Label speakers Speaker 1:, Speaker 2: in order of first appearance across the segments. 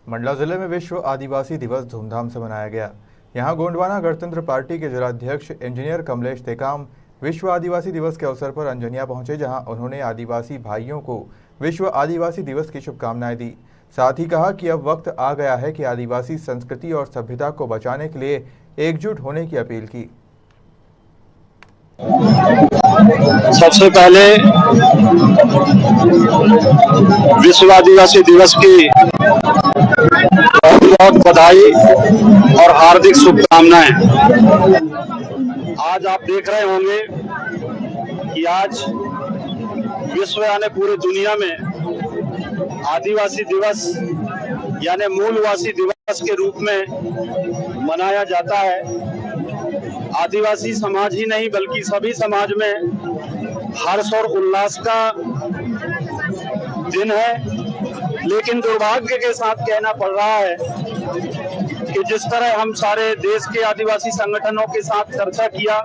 Speaker 1: मंडला जिले में विश्व आदिवासी दिवस धूमधाम से मनाया गया। यहां गोंडवाना गणतंत्र पार्टी के जिलाध्यक्ष इंजीनियर कमलेश टेकाम विश्व आदिवासी दिवस के अवसर पर अंजनिया पहुंचे, जहां उन्होंने आदिवासी भाइयों को विश्व आदिवासी दिवस की शुभकामनाएं दी। साथ ही कहा कि अब वक्त आ गया है कि आदिवासी संस्कृति और सभ्यता को बचाने के लिए एकजुट होने की अपील की।
Speaker 2: सबसे पहले विश्व आदिवासी दिवस की बहुत बहुत बधाई और हार्दिक शुभकामनाएं। आज आप देख रहे होंगे कि आज विश्व यानी पूरी दुनिया में आदिवासी दिवस यानी मूलवासी दिवस के रूप में मनाया जाता है। आदिवासी समाज ही नहीं बल्कि सभी समाज में हर्ष और उल्लास का दिन है। लेकिन दुर्भाग्य के साथ कहना पड़ रहा है कि जिस तरह हम सारे देश के आदिवासी संगठनों के साथ चर्चा किया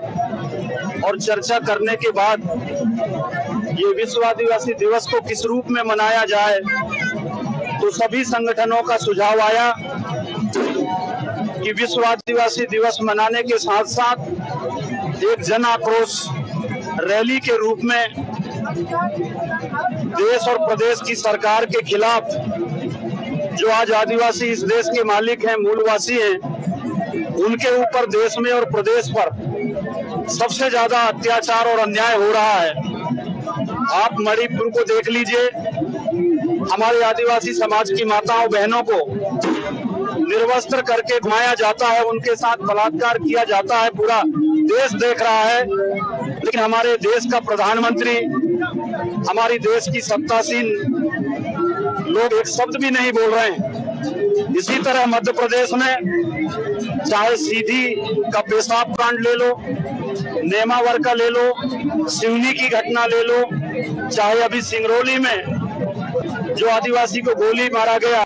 Speaker 2: और चर्चा करने के बाद ये विश्व आदिवासी दिवस को किस रूप में मनाया जाए, तो सभी संगठनों का सुझाव आया कि विश्व आदिवासी दिवस मनाने के साथ साथ एक जन आक्रोश रैली के रूप में देश और प्रदेश की सरकार के खिलाफ, जो आज आदिवासी इस देश के मालिक हैं, मूलवासी हैं, उनके ऊपर देश में और प्रदेश पर सबसे ज्यादा अत्याचार और अन्याय हो रहा है। आप मणिपुर को देख लीजिए, हमारे आदिवासी समाज की माताओं बहनों को निर्वस्त्र करके घुमाया जाता है, उनके साथ बलात्कार किया जाता है, पूरा देश देख रहा है। लेकिन हमारे देश का प्रधानमंत्री, हमारी देश की सत्तासीन लोग एक शब्द भी नहीं बोल रहे हैं। इसी तरह मध्य प्रदेश में चाहे सीधी का पेशाब कांड ले लो, नेमावर का ले लो, सिवनी की घटना ले लो, चाहे अभी सिंगरौली में जो आदिवासी को गोली मारा गया,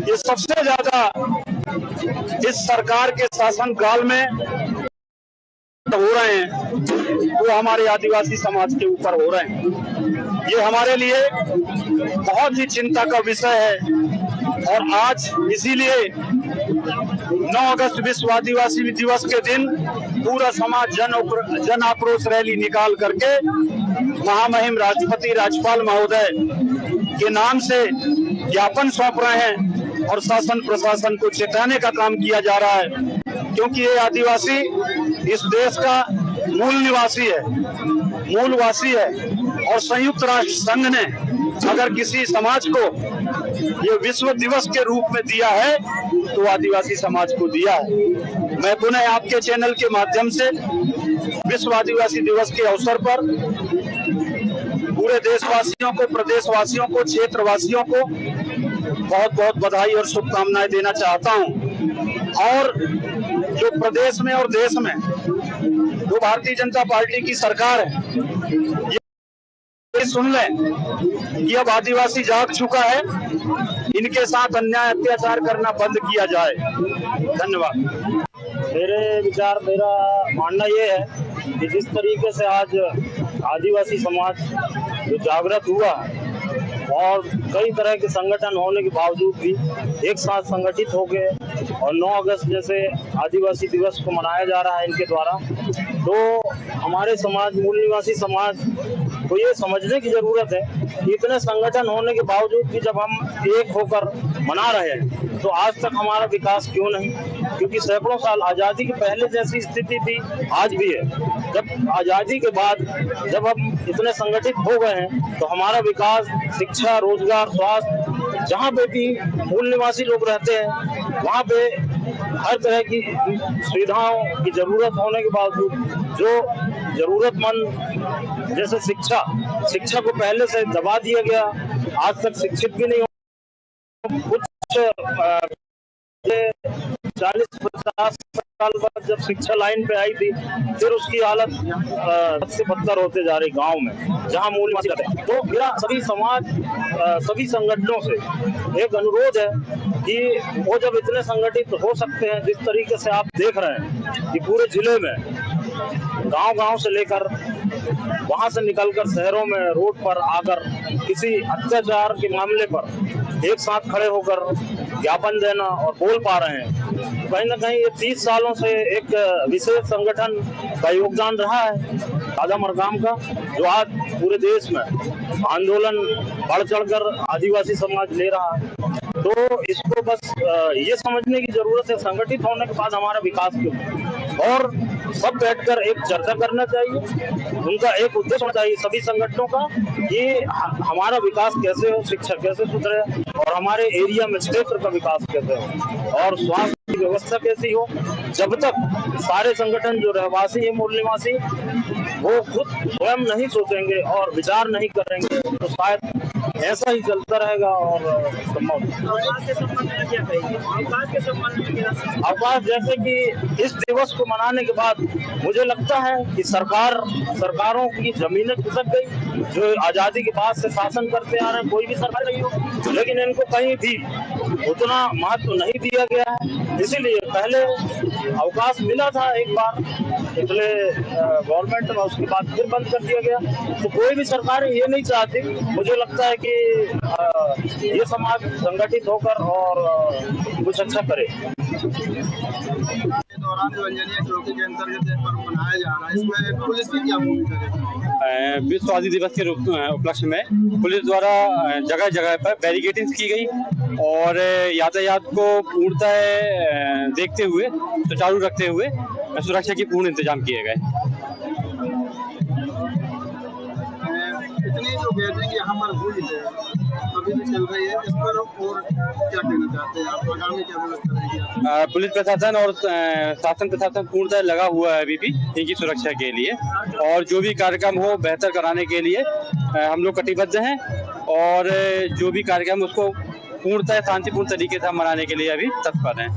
Speaker 2: ये सबसे ज्यादा इस सरकार के शासनकाल में हो रहे हैं, वो हमारे आदिवासी समाज के ऊपर हो रहे हैं। ये हमारे लिए बहुत ही चिंता का विषय है। और आज इसीलिए 9 अगस्त विश्व आदिवासी दिवस के दिन पूरा समाज जन आक्रोश रैली निकाल करके महामहिम राष्ट्रपति राज्यपाल महोदय के नाम से ज्ञापन सौंप रहे हैं और शासन प्रशासन को चेताने का काम किया जा रहा है, क्योंकि ये आदिवासी इस देश का मूलवासी है। और संयुक्त राष्ट्र संघ ने अगर किसी समाज को ये विश्व दिवस के रूप में दिया है तो आदिवासी समाज को दिया है। मैं पुनः आपके चैनल के माध्यम से विश्व आदिवासी दिवस के अवसर पर पूरे देशवासियों को, प्रदेशवासियों को, क्षेत्रवासियों को बहुत बहुत बधाई और शुभकामनाएं देना चाहता हूं। और जो प्रदेश में और देश में जो भारतीय जनता पार्टी की सरकार है, ये सुन लें कि अब आदिवासी जाग चुका है, इनके साथ अन्याय अत्याचार करना बंद किया जाए। धन्यवाद।
Speaker 3: मेरा मानना ये है कि जिस तरीके से आज आदिवासी समाज जो जागृत हुआ और कई तरह के संगठन होने के बावजूद भी एक साथ संगठित हो गए और 9 अगस्त जैसे आदिवासी दिवस को मनाया जा रहा है इनके द्वारा, तो हमारे समाज, मूल निवासी समाज को ये समझने की जरूरत है कि इतने संगठन होने के बावजूद भी जब हम एक होकर मना रहे हैं तो आज तक हमारा विकास क्यों नहीं? क्योंकि सैकड़ों साल आज़ादी के पहले जैसी स्थिति थी आज भी है। जब आज़ादी के बाद जब हम इतने संगठित हो गए हैं तो हमारा विकास, शिक्षा, रोजगार, स्वास्थ्य, जहाँ पे भी मूल निवासी लोग रहते हैं वहाँ पे हर तरह की सुविधाओं की जरूरत होने के बावजूद जो जरूरतमंद जैसे शिक्षा को पहले से दबा दिया गया, आज तक शिक्षित भी नहीं हो। कुछ 40-50 साल बाद जब शिक्षा लाइन पे आई थी, फिर उसकी हालत से बदतर होते जा रही गांव में जहां मूल निवासी रहते हैं। तो मेरा सभी समाज, सभी संगठनों से एक अनुरोध है कि वो जब इतने संगठित हो सकते हैं, जिस तरीके से आप देख रहे हैं कि पूरे जिले में गांव से लेकर वहां से निकलकर शहरों में रोड पर आकर किसी अत्याचार के मामले पर एक साथ खड़े होकर ज्ञापन देना और बोल पा रहे हैं। कहीं ना कहीं ये 30 सालों से एक विशेष संगठन का योगदान रहा है राजा मरकाम का, जो आज पूरे देश में आंदोलन बढ़ चढ़कर आदिवासी समाज ले रहा है। तो इसको बस ये समझने की जरूरत है संगठित होने के बाद हमारा विकास क्यों, और सब बैठकर एक चर्चा करना चाहिए। उनका एक उद्देश्य होना चाहिए सभी संगठनों का कि हमारा विकास कैसे हो, शिक्षा कैसे सुधरे और हमारे एरिया में क्षेत्र का विकास कैसे हो और स्वास्थ्य की व्यवस्था कैसी हो। जब तक सारे संगठन जो रहवासी है, मूल निवासी, वो खुद स्वयं नहीं सोचेंगे और विचार नहीं करेंगे तो शायद ऐसा ही चलता रहेगा। और अवकाश जैसे कि इस दिवस को मनाने के बाद मुझे लगता है कि सरकारों की जमीनें खिसक गई, जो आजादी के बाद से शासन करते आ रहे हैं, कोई भी सरकार नहीं हो, लेकिन इनको कहीं भी उतना महत्व नहीं दिया गया है। इसीलिए पहले अवकाश मिला था एक बार पिछले गवर्नमेंट में, उसके बाद फिर बंद कर दिया गया। तो कोई भी सरकार ये नहीं चाहती। मुझे लगता है कि ये समाज संगठित होकर और कुछ अच्छा करे।
Speaker 4: दौरान जो अंजनिया चौकी के अंतर्गत पर्व मनाया जा रहा है, इसमें पुलिस की क्या भूमिका है?
Speaker 5: विश्व आदि दिवस के उपलक्ष्य में पुलिस द्वारा जगह जगह पर बैरिकेडिंग की गई और यातायात को पूर्णतः देखते हुए, सुचारू रखते हुए सुरक्षा की पूर्ण इंतजाम किए गए।
Speaker 4: इतनी जो गैदरिंग यहाँ पर हुई है, अभी भी चल रही है, इस पर और क्या कहना चाहते हैं आप? आगामी क्या व्यवस्था रहेगी?
Speaker 5: पुलिस प्रशासन और शासन प्रशासन पूर्णतः लगा हुआ है अभी भी इनकी सुरक्षा के लिए, और जो भी कार्यक्रम हो बेहतर कराने के लिए हम लोग कटिबद्ध हैं और जो भी कार्यक्रम उसको पूर्णतः शांतिपूर्ण तरीके से मनाने के लिए अभी तत्पर हैं।